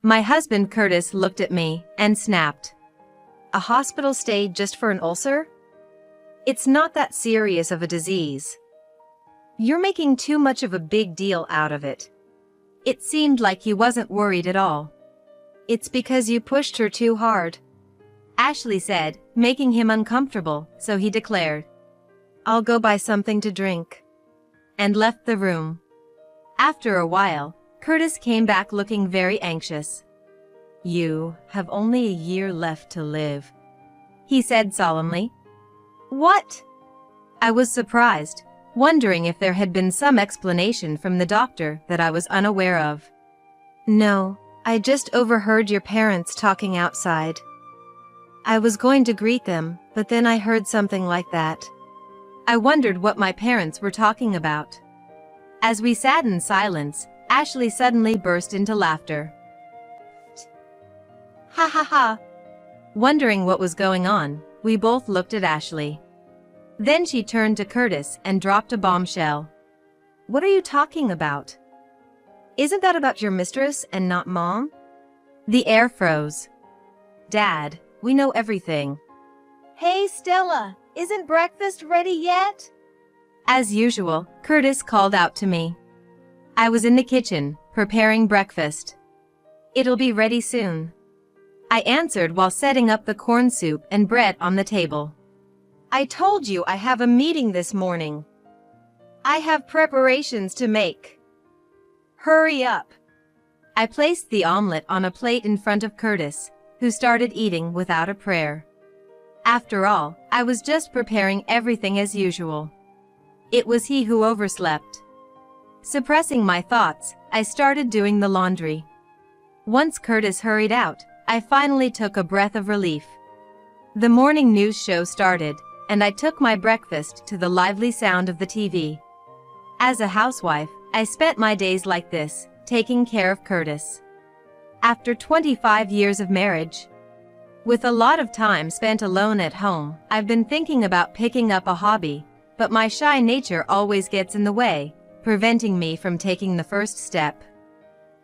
My husband Curtis looked at me and snapped. A hospital stay just for an ulcer? It's not that serious of a disease. You're making too much of a big deal out of it. It seemed like he wasn't worried at all. It's because you pushed her too hard, Ashley said, making him uncomfortable, so he declared, I'll go buy something to drink, and left the room. After a while, Curtis came back looking very anxious. You have only a year left to live, he said solemnly. What? I was surprised, wondering if there had been some explanation from the doctor that I was unaware of. No, I just overheard your parents talking outside. I was going to greet them, but then I heard something like that. I wondered what my parents were talking about. As we sat in silence, Ashley suddenly burst into laughter. Ha ha ha. Wondering what was going on, we both looked at Ashley. Then she turned to Curtis and dropped a bombshell. What are you talking about? Isn't that about your mistress and not Mom? The air froze. Dad, we know everything. Hey Stella, isn't breakfast ready yet? As usual, Curtis called out to me. I was in the kitchen, preparing breakfast. It'll be ready soon, I answered while setting up the corn soup and bread on the table. I told you I have a meeting this morning. I have preparations to make. Hurry up. I placed the omelet on a plate in front of Curtis, who started eating without a prayer. After all, I was just preparing everything as usual. It was he who overslept. Suppressing my thoughts, I started doing the laundry. Once Curtis hurried out, I finally took a breath of relief. The morning news show started, and I took my breakfast to the lively sound of the TV. As a housewife, I spent my days like this, taking care of Curtis. After 25 years of marriage, with a lot of time spent alone at home, I've been thinking about picking up a hobby, but my shy nature always gets in the way, preventing me from taking the first step.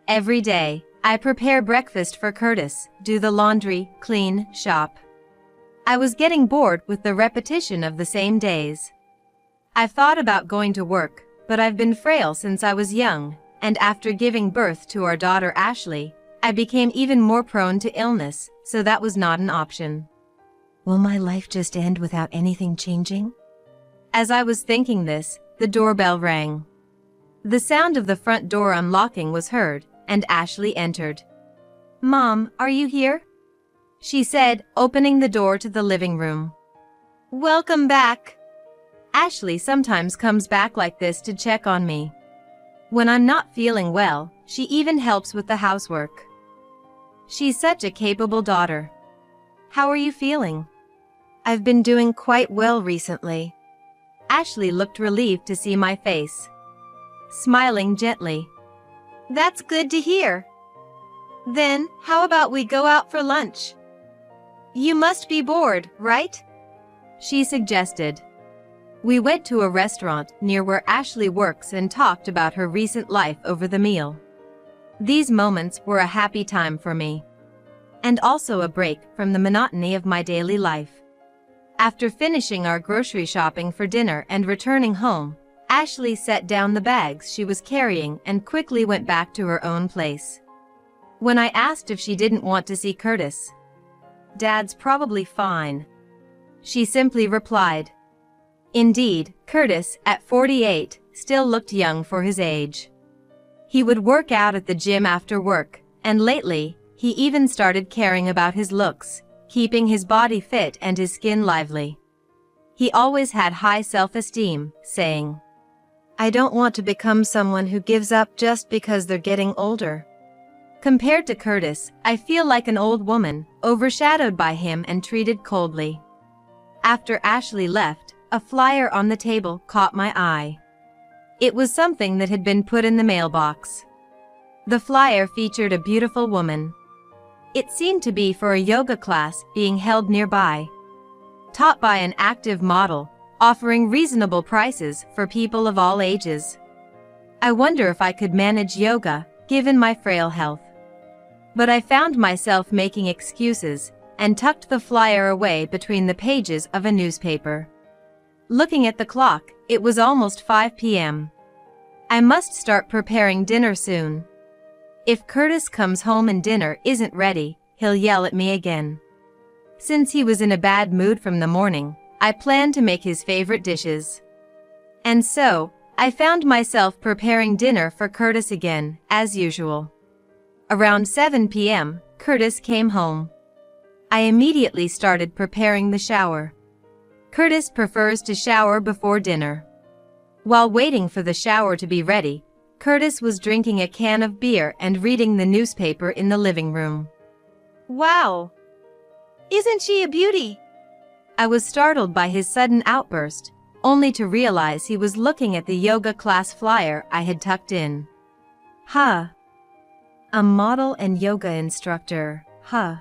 Every day, I prepare breakfast for Curtis, do the laundry, clean, shop. I was getting bored with the repetition of the same days. I've thought about going to work, but I've been frail since I was young, and after giving birth to our daughter Ashley, I became even more prone to illness, so that was not an option. Will my life just end without anything changing? As I was thinking this, the doorbell rang. The sound of the front door unlocking was heard, and Ashley entered. Mom, are you here? She said, opening the door to the living room. Welcome back. Ashley sometimes comes back like this to check on me. When I'm not feeling well, she even helps with the housework. She's such a capable daughter. How are you feeling? I've been doing quite well recently. Ashley looked relieved to see my face, smiling gently. That's good to hear. Then, how about we go out for lunch? You must be bored, right? She suggested. We went to a restaurant near where Ashley works and talked about her recent life over the meal. These moments were a happy time for me, and also a break from the monotony of my daily life. After finishing our grocery shopping for dinner and returning home, Ashley set down the bags she was carrying and quickly went back to her own place. When I asked if she didn't want to see Curtis, Dad's probably fine, she simply replied. Indeed, Curtis, at 48, still looked young for his age. He would work out at the gym after work, and lately, he even started caring about his looks, keeping his body fit and his skin lively. He always had high self-esteem, saying, I don't want to become someone who gives up just because they're getting older. Compared to Curtis, I feel like an old woman, overshadowed by him and treated coldly. After Ashley left, a flyer on the table caught my eye. It was something that had been put in the mailbox. The flyer featured a beautiful woman. It seemed to be for a yoga class being held nearby, taught by an active model, offering reasonable prices for people of all ages. I wonder if I could manage yoga, given my frail health. But I found myself making excuses and tucked the flyer away between the pages of a newspaper. Looking at the clock, it was almost 5 p.m. I must start preparing dinner soon. If Curtis comes home and dinner isn't ready, he'll yell at me again. Since he was in a bad mood from the morning, I planned to make his favorite dishes. And so, I found myself preparing dinner for Curtis again, as usual. Around 7 p.m., Curtis came home. I immediately started preparing the shower. Curtis prefers to shower before dinner. While waiting for the shower to be ready, Curtis was drinking a can of beer and reading the newspaper in the living room. Wow! Isn't she a beauty? I was startled by his sudden outburst, only to realize he was looking at the yoga class flyer I had tucked in. Huh. A model and yoga instructor, huh.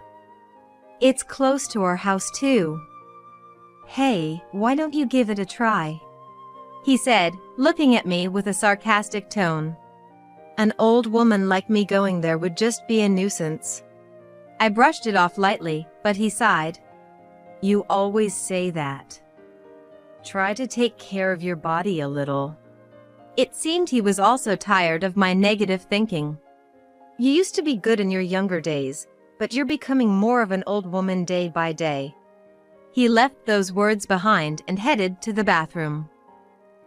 It's close to our house too. Hey, why don't you give it a try? He said, looking at me with a sarcastic tone. An old woman like me going there would just be a nuisance. I brushed it off lightly, but he sighed. You always say that. Try to take care of your body a little. It seemed he was also tired of my negative thinking. You used to be good in your younger days, but you're becoming more of an old woman day by day. He left those words behind and headed to the bathroom.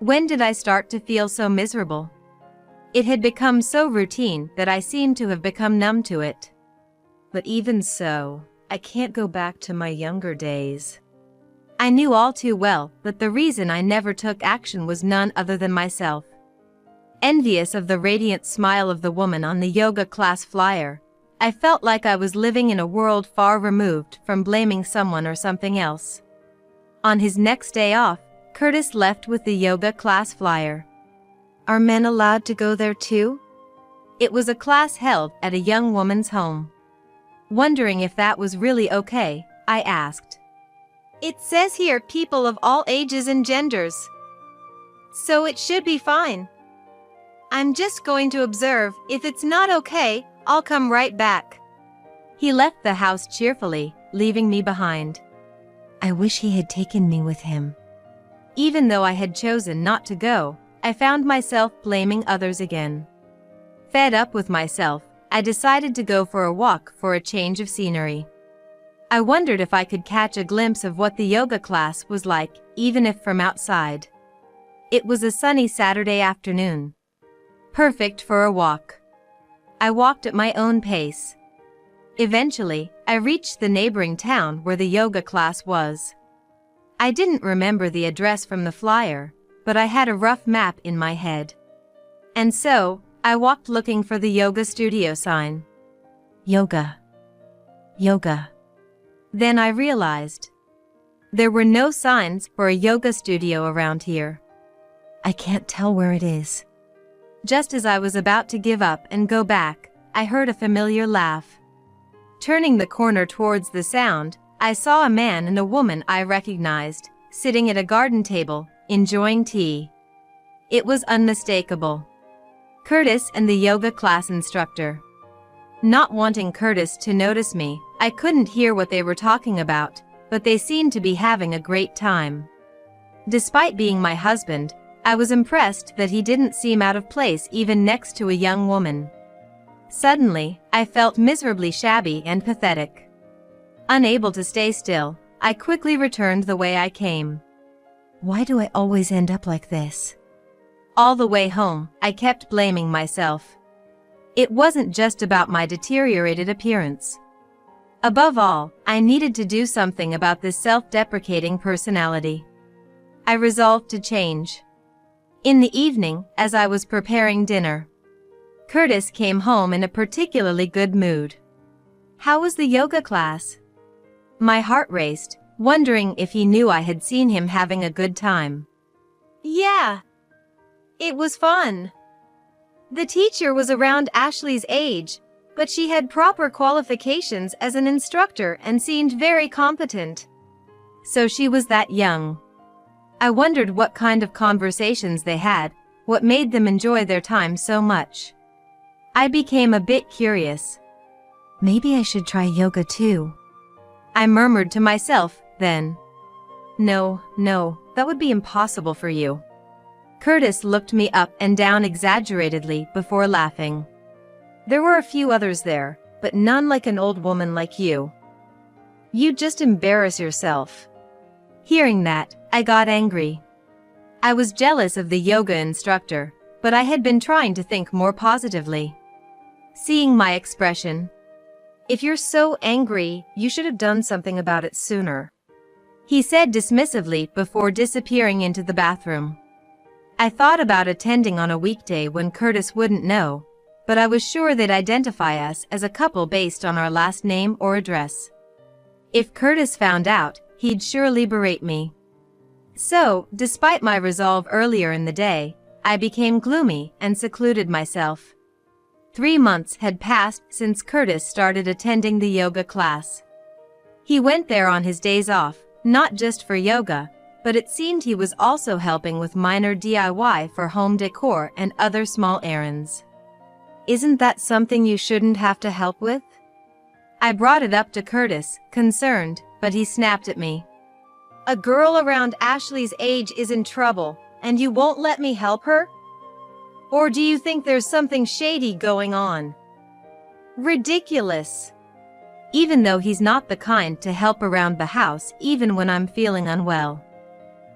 When did I start to feel so miserable? It had become so routine that I seemed to have become numb to it. But even so, I can't go back to my younger days. I knew all too well that the reason I never took action was none other than myself. Envious of the radiant smile of the woman on the yoga class flyer, I felt like I was living in a world far removed from blaming someone or something else. On his next day off, Curtis left with the yoga class flyer. Are men allowed to go there too? It was a class held at a young woman's home. Wondering if that was really okay, I asked. It says here people of all ages and genders. So it should be fine. I'm just going to observe. If it's not okay, I'll come right back. He left the house cheerfully, leaving me behind. I wish he had taken me with him. Even though I had chosen not to go, I found myself blaming others again. Fed up with myself, I decided to go for a walk for a change of scenery. I wondered if I could catch a glimpse of what the yoga class was like, even if from outside. It was a sunny Saturday afternoon. Perfect for a walk. I walked at my own pace. Eventually, I reached the neighboring town where the yoga class was. I didn't remember the address from the flyer, but I had a rough map in my head. And so, I walked looking for the yoga studio sign. Yoga. Yoga. Then I realized there were no signs for a yoga studio around here. I can't tell where it is. Just as I was about to give up and go back, I heard a familiar laugh. Turning the corner towards the sound, I saw a man and a woman I recognized, sitting at a garden table, enjoying tea. It was unmistakable. Curtis and the yoga class instructor. Not wanting Curtis to notice me, I couldn't hear what they were talking about, but they seemed to be having a great time. Despite being my husband, I was impressed that he didn't seem out of place even next to a young woman. Suddenly, I felt miserably shabby and pathetic. Unable to stay still, I quickly returned the way I came. Why do I always end up like this? All the way home, I kept blaming myself. It wasn't just about my deteriorated appearance. Above all, I needed to do something about this self-deprecating personality. I resolved to change. In the evening, as I was preparing dinner, Curtis came home in a particularly good mood. How was the yoga class? My heart raced, wondering if he knew I had seen him having a good time. Yeah. It was fun. The teacher was around Ashley's age, but she had proper qualifications as an instructor and seemed very competent. So she was that young. I wondered what kind of conversations they had, what made them enjoy their time so much. I became a bit curious. Maybe I should try yoga too. I murmured to myself, then. No, that would be impossible for you. Curtis looked me up and down exaggeratedly before laughing. There were a few others there, but none like an old woman like you. You'd just embarrass yourself. Hearing that, I got angry. I was jealous of the yoga instructor, but I had been trying to think more positively. Seeing my expression, "If you're so angry, you should have done something about it sooner," he said dismissively before disappearing into the bathroom. I thought about attending on a weekday when Curtis wouldn't know, but I was sure they'd identify us as a couple based on our last name or address. If Curtis found out, he'd surely berate me. So, despite my resolve earlier in the day, I became gloomy and secluded myself. 3 months had passed since Curtis started attending the yoga class. He went there on his days off, not just for yoga, but it seemed he was also helping with minor DIY for home decor and other small errands. Isn't that something you shouldn't have to help with? I brought it up to Curtis, concerned, but he snapped at me. A girl around Ashley's age is in trouble, and you won't let me help her? Or do you think there's something shady going on? Ridiculous. Even though he's not the kind to help around the house even when I'm feeling unwell.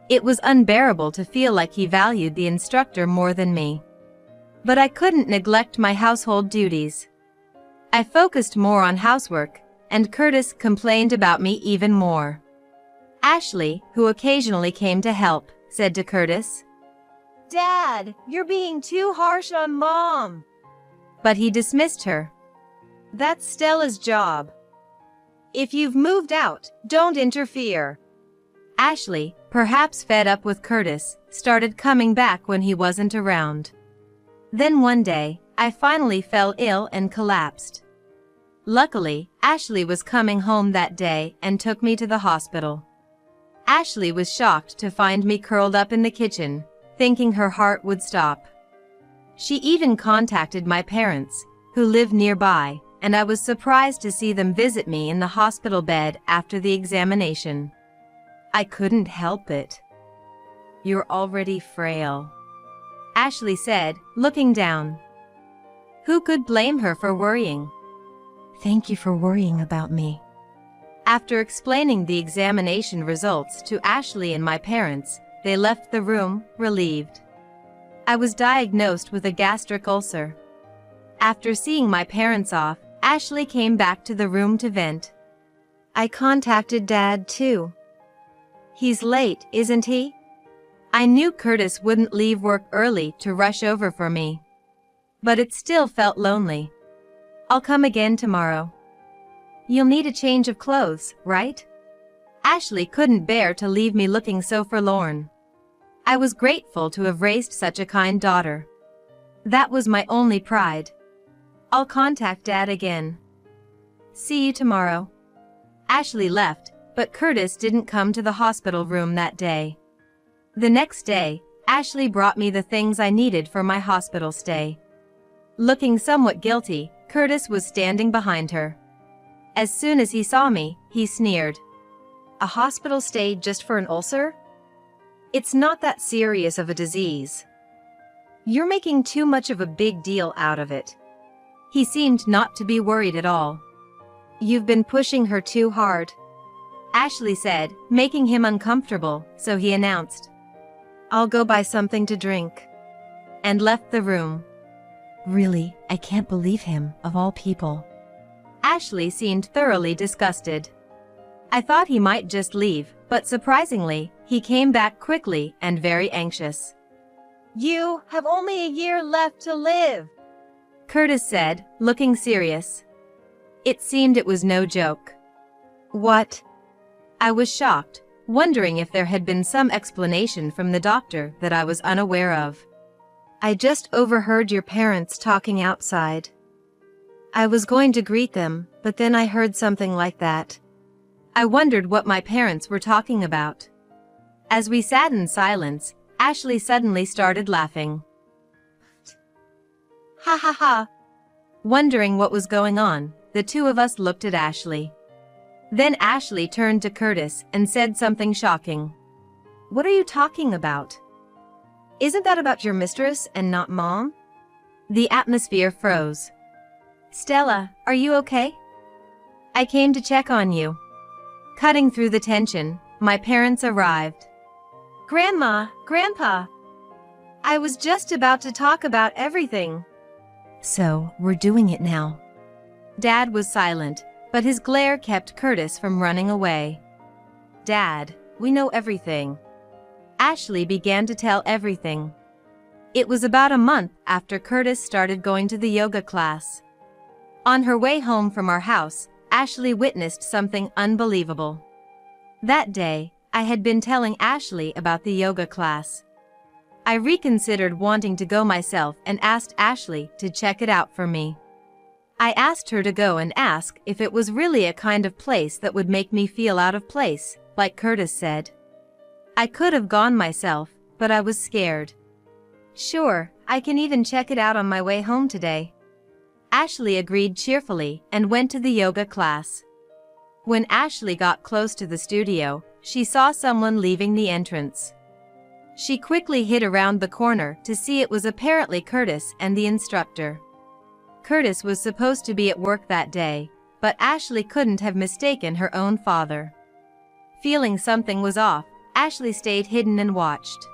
It was unbearable to feel like he valued the instructor more than me. But I couldn't neglect my household duties. I focused more on housework, and Curtis complained about me even more. Ashley, who occasionally came to help, said to Curtis, "Dad, you're being too harsh on Mom." But he dismissed her. That's Stella's job. If you've moved out, don't interfere. Ashley, perhaps fed up with Curtis, started coming back when he wasn't around. Then one day, I finally fell ill and collapsed. Luckily, Ashley was coming home that day and took me to the hospital. Ashley was shocked to find me curled up in the kitchen, thinking her heart would stop. She even contacted my parents, who live nearby, and I was surprised to see them visit me in the hospital bed after the examination. I couldn't help it. You're already frail, Ashley said, looking down. Who could blame her for worrying? Thank you for worrying about me. After explaining the examination results to Ashley and my parents, they left the room, relieved. I was diagnosed with a gastric ulcer. After seeing my parents off, Ashley came back to the room to vent. I contacted Dad too. He's late, isn't he? I knew Curtis wouldn't leave work early to rush over for me. But it still felt lonely. I'll come again tomorrow. You'll need a change of clothes, right? Ashley couldn't bear to leave me looking so forlorn. I was grateful to have raised such a kind daughter. That was my only pride. I'll contact Dad again. See you tomorrow. Ashley left, but Curtis didn't come to the hospital room that day. The next day, Ashley brought me the things I needed for my hospital stay. Looking somewhat guilty, Curtis was standing behind her. As soon as he saw me, he sneered. A hospital stay just for an ulcer? It's not that serious of a disease. You're making too much of a big deal out of it. He seemed not to be worried at all. You've been pushing her too hard, Ashley said, making him uncomfortable, so he announced, I'll go buy something to drink, and left the room. Really, I can't believe him, of all people. Ashley seemed thoroughly disgusted. I thought he might just leave, but surprisingly, he came back quickly and very anxious. You have only a year left to live, Curtis said, looking serious. It seemed it was no joke. What? I was shocked, wondering if there had been some explanation from the doctor that I was unaware of. I just overheard your parents talking outside. I was going to greet them, but then I heard something like that. I wondered what my parents were talking about. As we sat in silence, Ashley suddenly started laughing. Ha ha ha. Wondering what was going on, the two of us looked at Ashley. Then Ashley turned to Curtis and said something shocking. "What are you talking about? Isn't that about your mistress and not Mom?" The atmosphere froze. "Stella, are you okay? I came to check on you." Cutting through the tension, my parents arrived. Grandma, Grandpa, I was just about to talk about everything. "So, we're doing it now." Dad was silent, but his glare kept Curtis from running away. "Dad, we know everything." Ashley began to tell everything. It was about a month after Curtis started going to the yoga class. On her way home from our house, Ashley witnessed something unbelievable. That day, I had been telling Ashley about the yoga class. I reconsidered wanting to go myself and asked Ashley to check it out for me. I asked her to go and ask if it was really a kind of place that would make me feel out of place, like Curtis said. I could have gone myself, but I was scared. "Sure, I can even check it out on my way home today." Ashley agreed cheerfully and went to the yoga class. When Ashley got close to the studio, she saw someone leaving the entrance. She quickly hid around the corner to see it was apparently Curtis and the instructor. Curtis was supposed to be at work that day, but Ashley couldn't have mistaken her own father. Feeling something was off, Ashley stayed hidden and watched.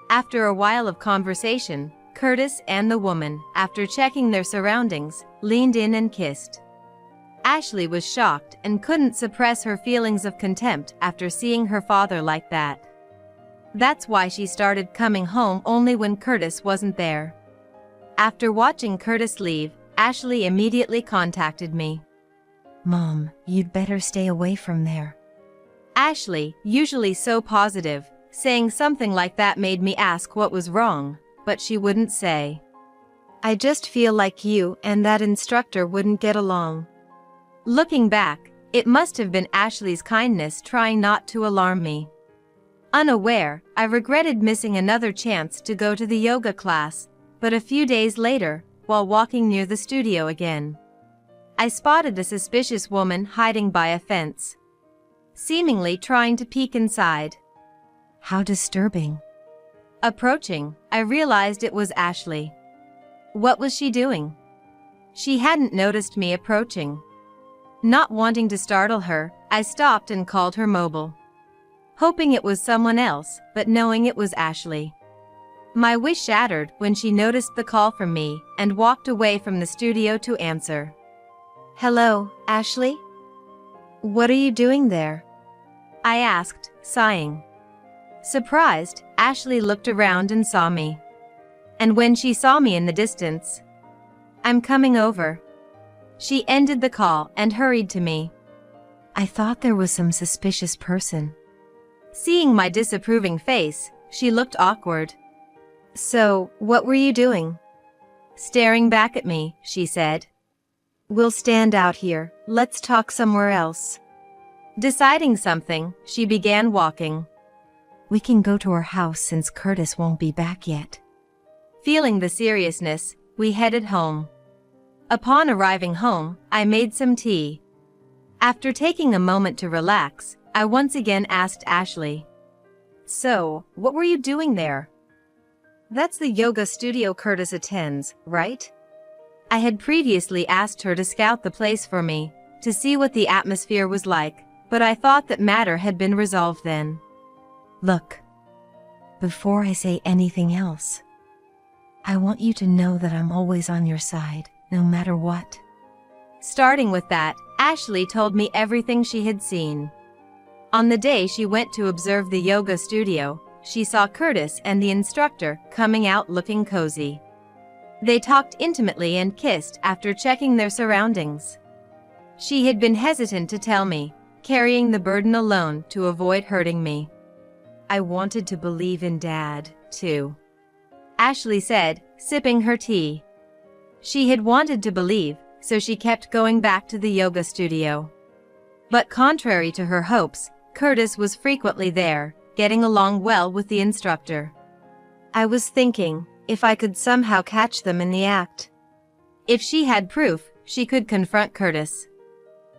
After a while of conversation, Curtis and the woman, after checking their surroundings, leaned in and kissed. Ashley was shocked and couldn't suppress her feelings of contempt after seeing her father like that. That's why she started coming home only when Curtis wasn't there. After watching Curtis leave, Ashley immediately contacted me. "Mom, you'd better stay away from there." Ashley, usually so positive, saying something like that made me ask what was wrong, but she wouldn't say. "I just feel like you and that instructor wouldn't get along." Looking back, it must have been Ashley's kindness trying not to alarm me. Unaware, I regretted missing another chance to go to the yoga class, but a few days later, while walking near the studio again, I spotted a suspicious woman hiding by a fence, seemingly trying to peek inside. How disturbing. Approaching, I realized it was Ashley. What was she doing? She hadn't noticed me approaching. Not wanting to startle her, I stopped and called her mobile, hoping it was someone else, but knowing it was Ashley. My wish shattered when she noticed the call from me and walked away from the studio to answer. "Hello, Ashley? What are you doing there?" I asked, sighing. Surprised, Ashley looked around and saw me. And when she saw me in the distance, "I'm coming over." She ended the call and hurried to me. I thought there was some suspicious person. Seeing my disapproving face, she looked awkward. "So, what were you doing?" Staring back at me, she said. "We'll stand out here, let's talk somewhere else." Deciding something, she began walking. "We can go to our house since Curtis won't be back yet." Feeling the seriousness, we headed home. Upon arriving home, I made some tea. After taking a moment to relax, I once again asked Ashley. "So, what were you doing there?" "That's the yoga studio Curtis attends, right?" I had previously asked her to scout the place for me, to see what the atmosphere was like, but I thought that matter had been resolved then. "Look, before I say anything else, I want you to know that I'm always on your side, no matter what." Starting with that, Ashley told me everything she had seen. On the day she went to observe the yoga studio, she saw Curtis and the instructor coming out looking cozy. They talked intimately and kissed after checking their surroundings. She had been hesitant to tell me, carrying the burden alone to avoid hurting me. "I wanted to believe in Dad, too," Ashley said, sipping her tea. She had wanted to believe, so she kept going back to the yoga studio. But contrary to her hopes, Curtis was frequently there, getting along well with the instructor. I was thinking, if I could somehow catch them in the act. If she had proof, she could confront Curtis.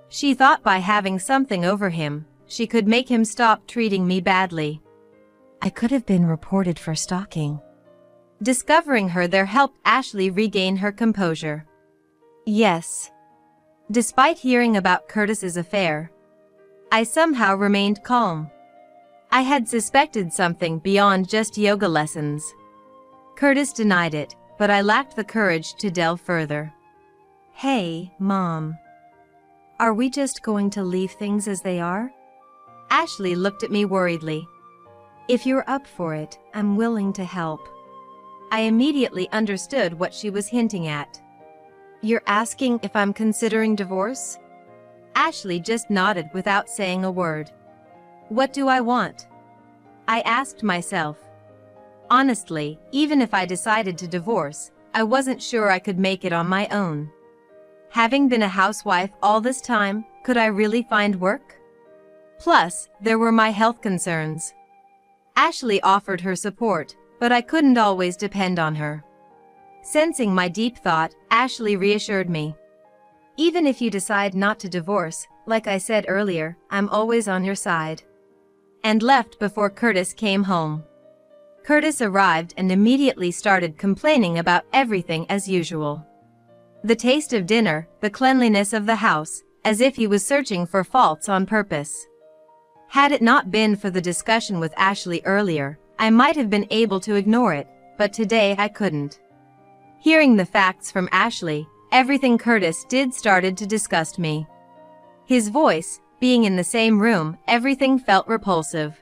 She thought by having something over him, she could make him stop treating me badly. I could have been reported for stalking. Discovering her there helped Ashley regain her composure. Yes. Despite hearing about Curtis's affair, I somehow remained calm. I had suspected something beyond just yoga lessons. Curtis denied it, but I lacked the courage to delve further. Hey, Mom. Are we just going to leave things as they are? Ashley looked at me worriedly. If you're up for it, I'm willing to help. I immediately understood what she was hinting at. You're asking if I'm considering divorce? Ashley just nodded without saying a word. What do I want? I asked myself. Honestly, even if I decided to divorce, I wasn't sure I could make it on my own. Having been a housewife all this time, could I really find work? Plus, there were my health concerns. Ashley offered her support, but I couldn't always depend on her. Sensing my deep thought, Ashley reassured me. Even if you decide not to divorce, like I said earlier, I'm always on your side. And left before Curtis came home. Curtis arrived and immediately started complaining about everything as usual. The taste of dinner, the cleanliness of the house, as if he was searching for faults on purpose. Had it not been for the discussion with Ashley earlier, I might have been able to ignore it, but today I couldn't. Hearing the facts from Ashley, everything Curtis did started to disgust me. His voice, being in the same room, everything felt repulsive.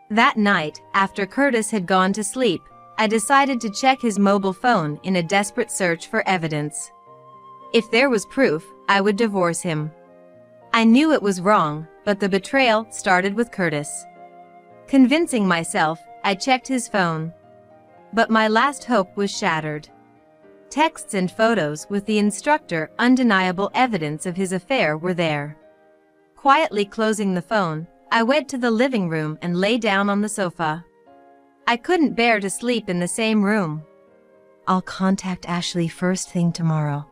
That night, after Curtis had gone to sleep, I decided to check his mobile phone in a desperate search for evidence. If there was proof, I would divorce him. I knew it was wrong, but the betrayal started with Curtis. Convincing myself, I checked his phone. But my last hope was shattered. Texts and photos with the instructor, undeniable evidence of his affair, were there. Quietly closing the phone, I went to the living room and lay down on the sofa. I couldn't bear to sleep in the same room. I'll contact Ashley first thing tomorrow.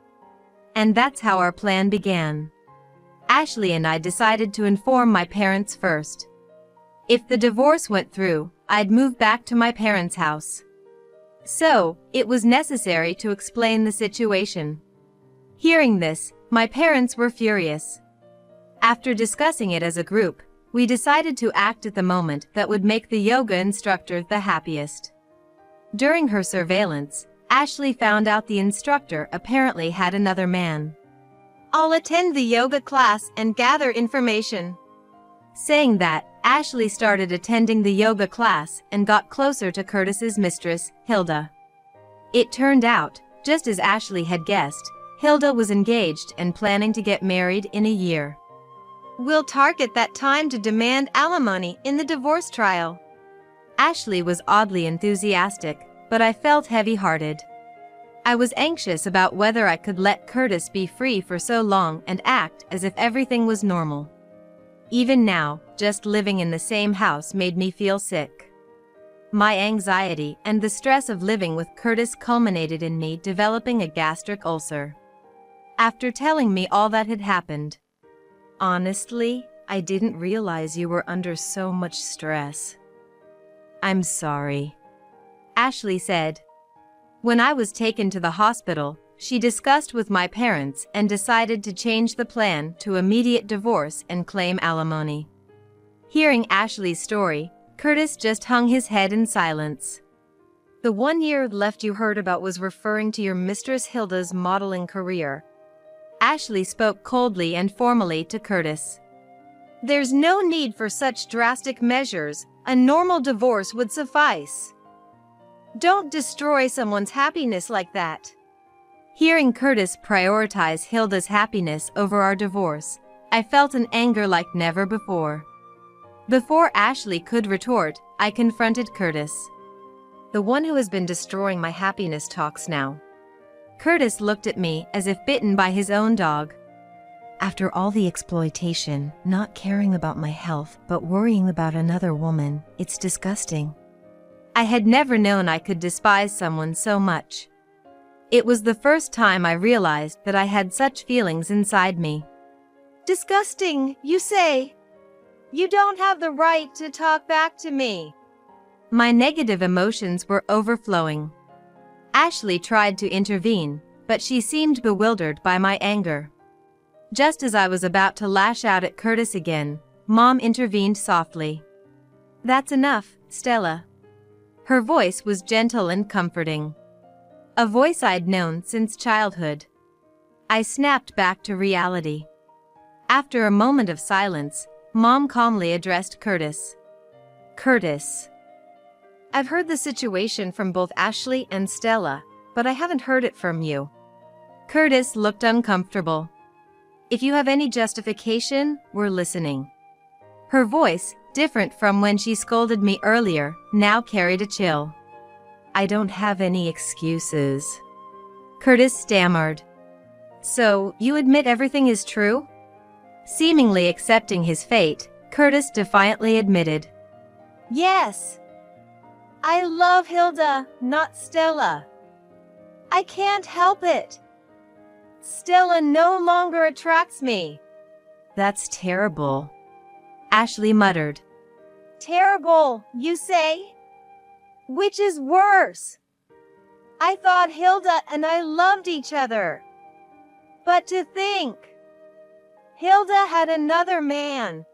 And that's how our plan began. Ashley and I decided to inform my parents first. If the divorce went through, I'd move back to my parents' house. So, it was necessary to explain the situation. Hearing this, my parents were furious. After discussing it as a group, we decided to act at the moment that would make the yoga instructor the happiest. During her surveillance, Ashley found out the instructor apparently had another man. I'll attend the yoga class and gather information. Saying that, Ashley started attending the yoga class and got closer to Curtis's mistress, Hilda. It turned out, just as Ashley had guessed, Hilda was engaged and planning to get married in a year. We'll target that time to demand alimony in the divorce trial. Ashley was oddly enthusiastic, but I felt heavy-hearted. I was anxious about whether I could let Curtis be free for so long and act as if everything was normal. Even now, just living in the same house made me feel sick. My anxiety and the stress of living with Curtis culminated in me developing a gastric ulcer. After telling me all that had happened, honestly, I didn't realize you were under so much stress. I'm sorry, Ashley said. When I was taken to the hospital, she discussed with my parents and decided to change the plan to immediate divorce and claim alimony. Hearing Ashley's story, Curtis just hung his head in silence. The 1 year left you heard about was referring to your mistress Hilda's modeling career. Ashley spoke coldly and formally to Curtis. There's no need for such drastic measures. A normal divorce would suffice. Don't destroy someone's happiness like that. Hearing Curtis prioritize Hilda's happiness over our divorce, I felt an anger like never before. Before Ashley could retort, I confronted Curtis. The one who has been destroying my happiness talks now. Curtis looked at me as if bitten by his own dog. After all the exploitation, not caring about my health but worrying about another woman, it's disgusting. I had never known I could despise someone so much. It was the first time I realized that I had such feelings inside me. Disgusting, you say? You don't have the right to talk back to me. My negative emotions were overflowing. Ashley tried to intervene, but she seemed bewildered by my anger. Just as I was about to lash out at Curtis again, Mom intervened softly. "That's enough, Stella." Her voice was gentle and comforting. A voice I'd known since childhood. I snapped back to reality. After a moment of silence, Mom calmly addressed Curtis. "Curtis, I've heard the situation from both Ashley and Stella, but I haven't heard it from you." Curtis looked uncomfortable. "If you have any justification, we're listening." Her voice, different from when she scolded me earlier, now carried a chill. "I don't have any excuses," Curtis stammered. "So, you admit everything is true?" Seemingly accepting his fate, Curtis defiantly admitted. "Yes. I love Hilda, not Stella. I can't help it. Stella no longer attracts me." "That's terrible," Ashley muttered. "Terrible, you say? Which is worse? I thought Hilda and I loved each other. But to think, Hilda had another man."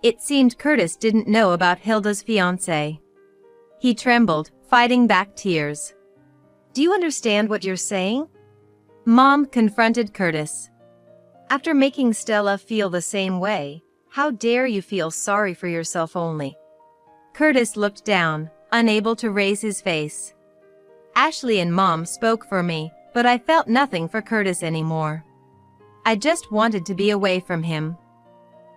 It seemed Curtis didn't know about Hilda's fiancé. He trembled, fighting back tears. "Do you understand what you're saying?" Mom confronted Curtis. "After making Stella feel the same way, how dare you feel sorry for yourself only?" Curtis looked down, unable to raise his face. Ashley and Mom spoke for me, but I felt nothing for Curtis anymore. I just wanted to be away from him.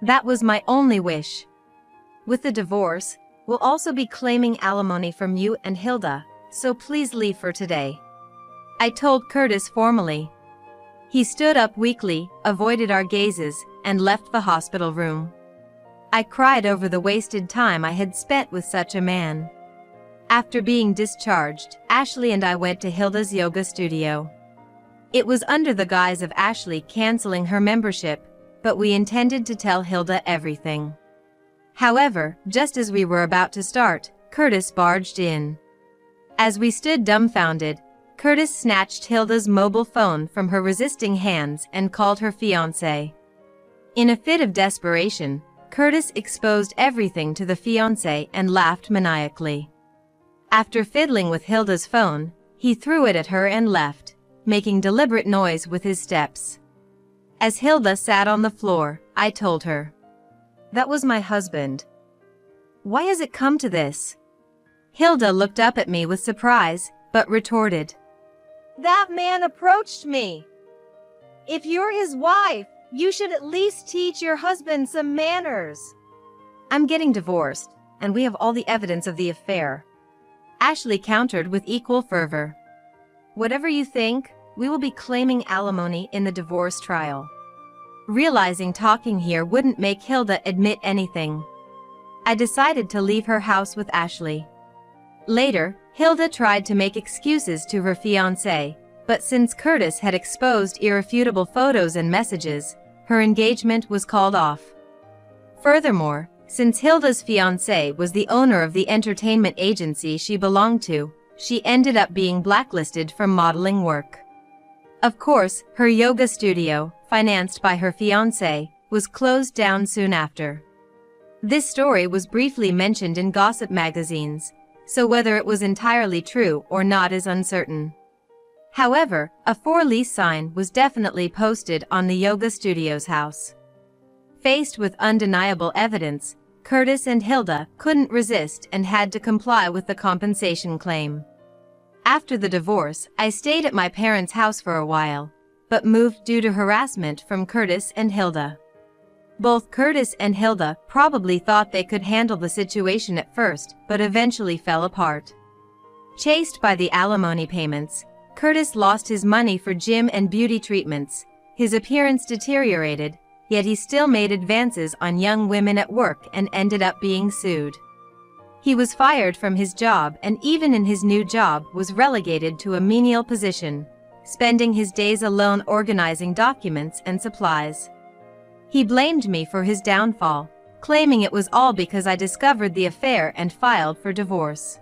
That was my only wish. "With the divorce, we'll also be claiming alimony from you and Hilda, so please leave for today," I told Curtis formally. He stood up weakly, avoided our gazes, and left the hospital room. I cried over the wasted time I had spent with such a man. After being discharged, Ashley and I went to Hilda's yoga studio. It was under the guise of Ashley canceling her membership, but we intended to tell Hilda everything. However, just as we were about to start, Curtis barged in. As we stood dumbfounded, Curtis snatched Hilda's mobile phone from her resisting hands and called her fiancé. In a fit of desperation, Curtis exposed everything to the fiancé and laughed maniacally. After fiddling with Hilda's phone, he threw it at her and left, making deliberate noise with his steps. As Hilda sat on the floor, I told her, "That was my husband. Why has it come to this?" Hilda looked up at me with surprise, but retorted, "That man approached me. If you're his wife, you should at least teach your husband some manners." "I'm getting divorced, and we have all the evidence of the affair," Ashley countered with equal fervor. "Whatever you think, we will be claiming alimony in the divorce trial." Realizing talking here wouldn't make Hilda admit anything, I decided to leave her house with Ashley. Later, Hilda tried to make excuses to her fiancé, but since Curtis had exposed irrefutable photos and messages, her engagement was called off. Furthermore, since Hilda's fiancé was the owner of the entertainment agency she belonged to, she ended up being blacklisted from modeling work. Of course, her yoga studio, financed by her fiancé, was closed down soon after. This story was briefly mentioned in gossip magazines, so whether it was entirely true or not is uncertain. However, a for-lease sign was definitely posted on the yoga studio's house. Faced with undeniable evidence, Curtis and Hilda couldn't resist and had to comply with the compensation claim. After the divorce, I stayed at my parents' house for a while, but moved due to harassment from Curtis and Hilda. Both Curtis and Hilda probably thought they could handle the situation at first, but eventually fell apart. Chased by the alimony payments, Curtis lost his money for gym and beauty treatments, his appearance deteriorated, yet he still made advances on young women at work and ended up being sued. He was fired from his job and even in his new job was relegated to a menial position, spending his days alone organizing documents and supplies. He blamed me for his downfall, claiming it was all because I discovered the affair and filed for divorce.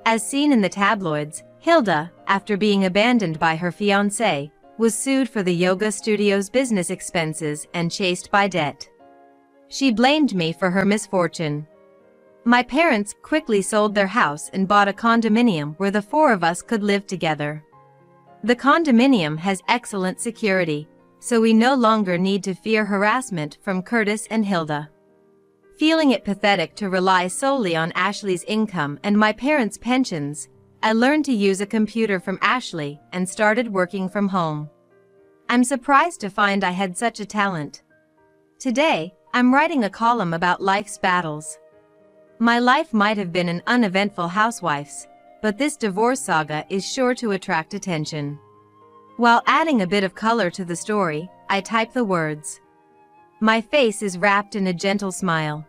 As seen in the tabloids, Hilda, after being abandoned by her fiancé, was sued for the yoga studio's business expenses and chased by debt. She blamed me for her misfortune. My parents quickly sold their house and bought a condominium where the four of us could live together. The condominium has excellent security, so we no longer need to fear harassment from Curtis and Hilda. Feeling it pathetic to rely solely on Ashley's income and my parents' pensions, I learned to use a computer from Ashley and started working from home. I'm surprised to find I had such a talent. Today, I'm writing a column about life's battles. My life might have been an uneventful housewife's, but this divorce saga is sure to attract attention. While adding a bit of color to the story, I type the words. My face is wrapped in a gentle smile.